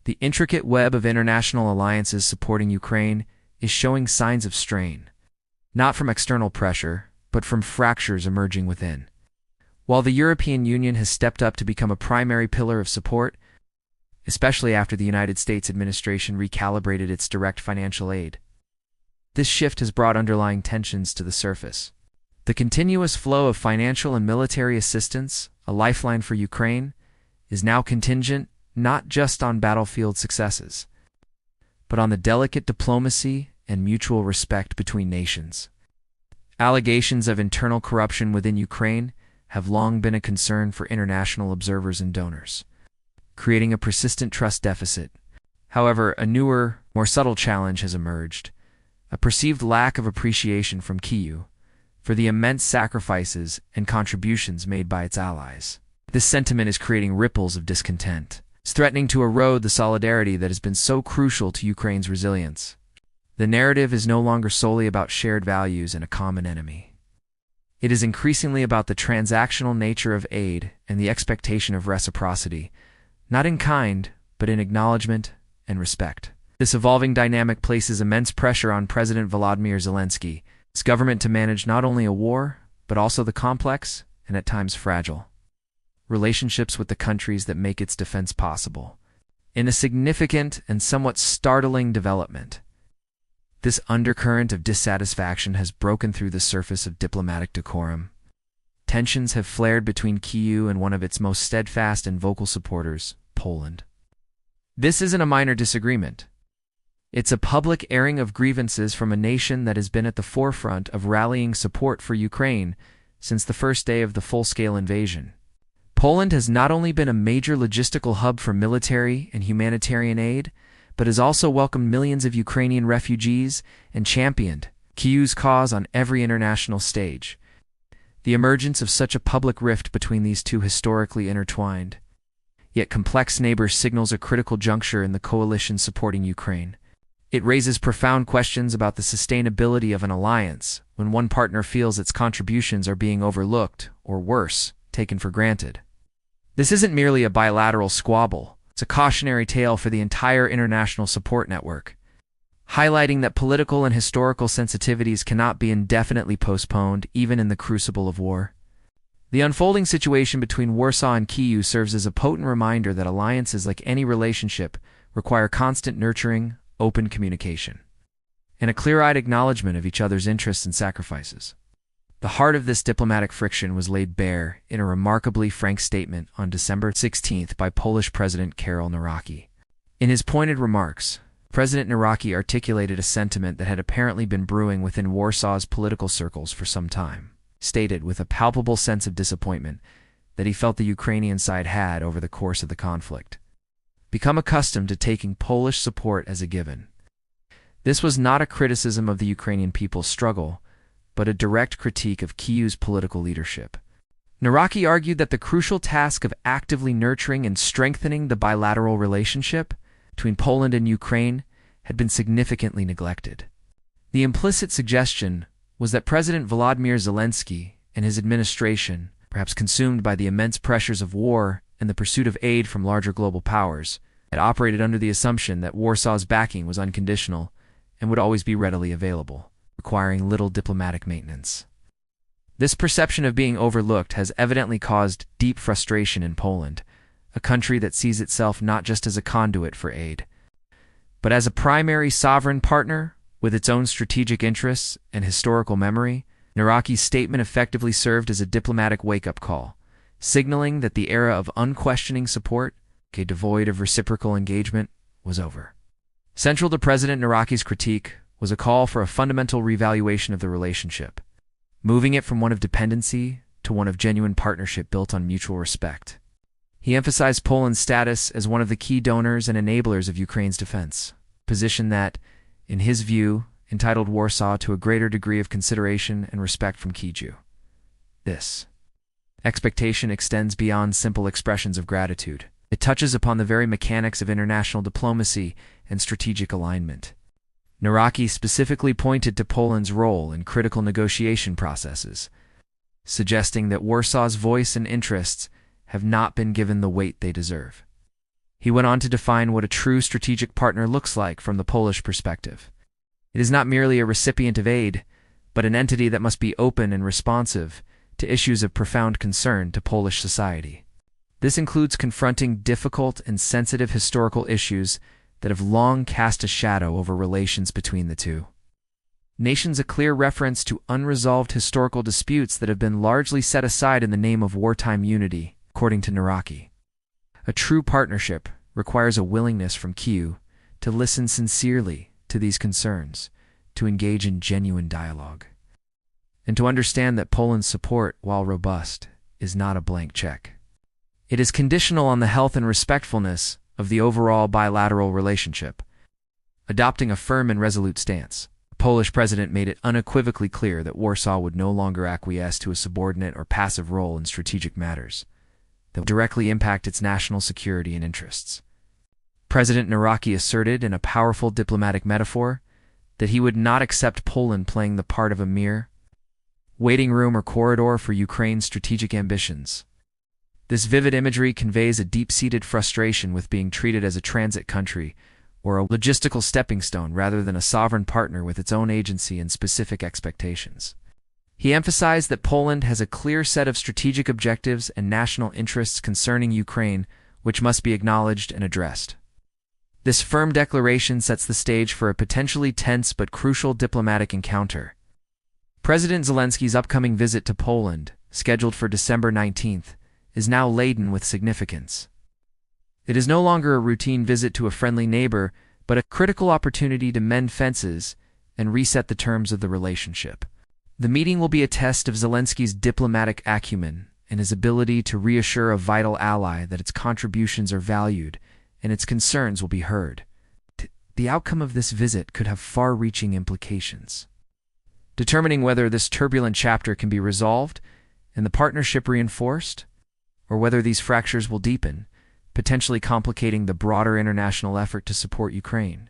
The intricate web of international alliances supporting Ukraine is showing signs of strain, not from external pressure, but from fractures emerging within. While the European Union has stepped up to become a primary pillar of support, especially after the United States administration recalibrated its direct financial aid, this shift has brought underlying tensions to the surface. The continuous flow of financial and military assistance, a lifeline for Ukraine, is now contingent not just on battlefield successes, but on the delicate diplomacy and mutual respect between nations. Allegations of internal corruption within Ukraine have long been a concern for international observers and donors, creating a persistent trust deficit. However, a newer, more subtle challenge has emerged: a perceived lack of appreciation from Kyiv for the immense sacrifices and contributions made by its allies. This sentiment is creating ripples of discontent. It's threatening to erode the solidarity that has been so crucial to Ukraine's resilience. The narrative is no longer solely about shared values and a common enemy. It is increasingly about the transactional nature of aid and the expectation of reciprocity, not in kind, but in acknowledgement and respect. This evolving dynamic places immense pressure on President Volodymyr Zelensky, his government, to manage not only a war, but also the complex and at times fragile relationships with the countries that make its defense possible. In a significant and somewhat startling development, this undercurrent of dissatisfaction has broken through the surface of diplomatic decorum. Tensions have flared between Kyiv and one of its most steadfast and vocal supporters, Poland. This isn't a minor disagreement. It's a public airing of grievances from a nation that has been at the forefront of rallying support for Ukraine since the first day of the full-scale invasion. Poland has not only been a major logistical hub for military and humanitarian aid, but has also welcomed millions of Ukrainian refugees and championed Kyiv's cause on every international stage. The emergence of such a public rift between these two historically intertwined, yet complex neighbors signals a critical juncture in the coalition supporting Ukraine. It raises profound questions about the sustainability of an alliance when one partner feels its contributions are being overlooked, or worse, taken for granted. This isn't merely a bilateral squabble. It's a cautionary tale for the entire international support network, highlighting that political and historical sensitivities cannot be indefinitely postponed, even in the crucible of war. The unfolding situation between Warsaw and Kyiv serves as a potent reminder that alliances, like any relationship, require constant nurturing, open communication, and a clear-eyed acknowledgement of each other's interests and sacrifices. The heart of this diplomatic friction was laid bare in a remarkably frank statement on December 16th by Polish President Karol Nawrocki. In his pointed remarks, President Nawrocki articulated a sentiment that had apparently been brewing within Warsaw's political circles for some time, stated with a palpable sense of disappointment that he felt the Ukrainian side had, over the course of the conflict, become accustomed to taking Polish support as a given. This was not a criticism of the Ukrainian people's struggle, but a direct critique of Kyiv's political leadership. Nawrocki argued that the crucial task of actively nurturing and strengthening the bilateral relationship between Poland and Ukraine had been significantly neglected. The implicit suggestion was that President Volodymyr Zelensky and his administration, perhaps consumed by the immense pressures of war and the pursuit of aid from larger global powers, had operated under the assumption that Warsaw's backing was unconditional and would always be readily available, requiring little diplomatic maintenance. This perception of being overlooked has evidently caused deep frustration in Poland, a country that sees itself not just as a conduit for aid, but as a primary sovereign partner with its own strategic interests and historical memory. Nawrocki's statement effectively served as a diplomatic wake-up call, signaling that the era of unquestioning support, devoid of reciprocal engagement, was over. Central to President Nawrocki's critique was a call for a fundamental revaluation of the relationship, moving it from one of dependency to one of genuine partnership built on mutual respect. He emphasized Poland's status as one of the key donors and enablers of Ukraine's defense, a position that, in his view, entitled Warsaw to a greater degree of consideration and respect from Kyiv. This expectation extends beyond simple expressions of gratitude. It touches upon the very mechanics of international diplomacy and strategic alignment. Nawrocki specifically pointed to Poland's role in critical negotiation processes, suggesting that Warsaw's voice and interests have not been given the weight they deserve. He went on to define what a true strategic partner looks like from the Polish perspective. It is not merely a recipient of aid, but an entity that must be open and responsive to issues of profound concern to Polish society. This includes confronting difficult and sensitive historical issues that have long cast a shadow over relations between the two nations, a clear reference to unresolved historical disputes that have been largely set aside in the name of wartime unity, according to Nawrocki. A true partnership requires a willingness from Kyiv to listen sincerely to these concerns, to engage in genuine dialogue, and to understand that Poland's support, while robust, is not a blank check. It is conditional on the health and respectfulness of the overall bilateral relationship. Adopting a firm and resolute stance, the Polish president made it unequivocally clear that Warsaw would no longer acquiesce to a subordinate or passive role in strategic matters that would directly impact its national security and interests. President Nawrocki asserted in a powerful diplomatic metaphor that he would not accept Poland playing the part of a mere waiting room or corridor for Ukraine's strategic ambitions. This vivid imagery conveys a deep-seated frustration with being treated as a transit country or a logistical stepping stone rather than a sovereign partner with its own agency and specific expectations. He emphasized that Poland has a clear set of strategic objectives and national interests concerning Ukraine, which must be acknowledged and addressed. This firm declaration sets the stage for a potentially tense but crucial diplomatic encounter. President Zelensky's upcoming visit to Poland, scheduled for December 19th, is now laden with significance. It is no longer a routine visit to a friendly neighbor, but a critical opportunity to mend fences and reset the terms of the relationship. The meeting will be a test of Zelensky's diplomatic acumen and his ability to reassure a vital ally that its contributions are valued and its concerns will be heard. The outcome of this visit could have far-reaching implications, determining whether this turbulent chapter can be resolved and the partnership reinforced, or whether these fractures will deepen, potentially complicating the broader international effort to support Ukraine.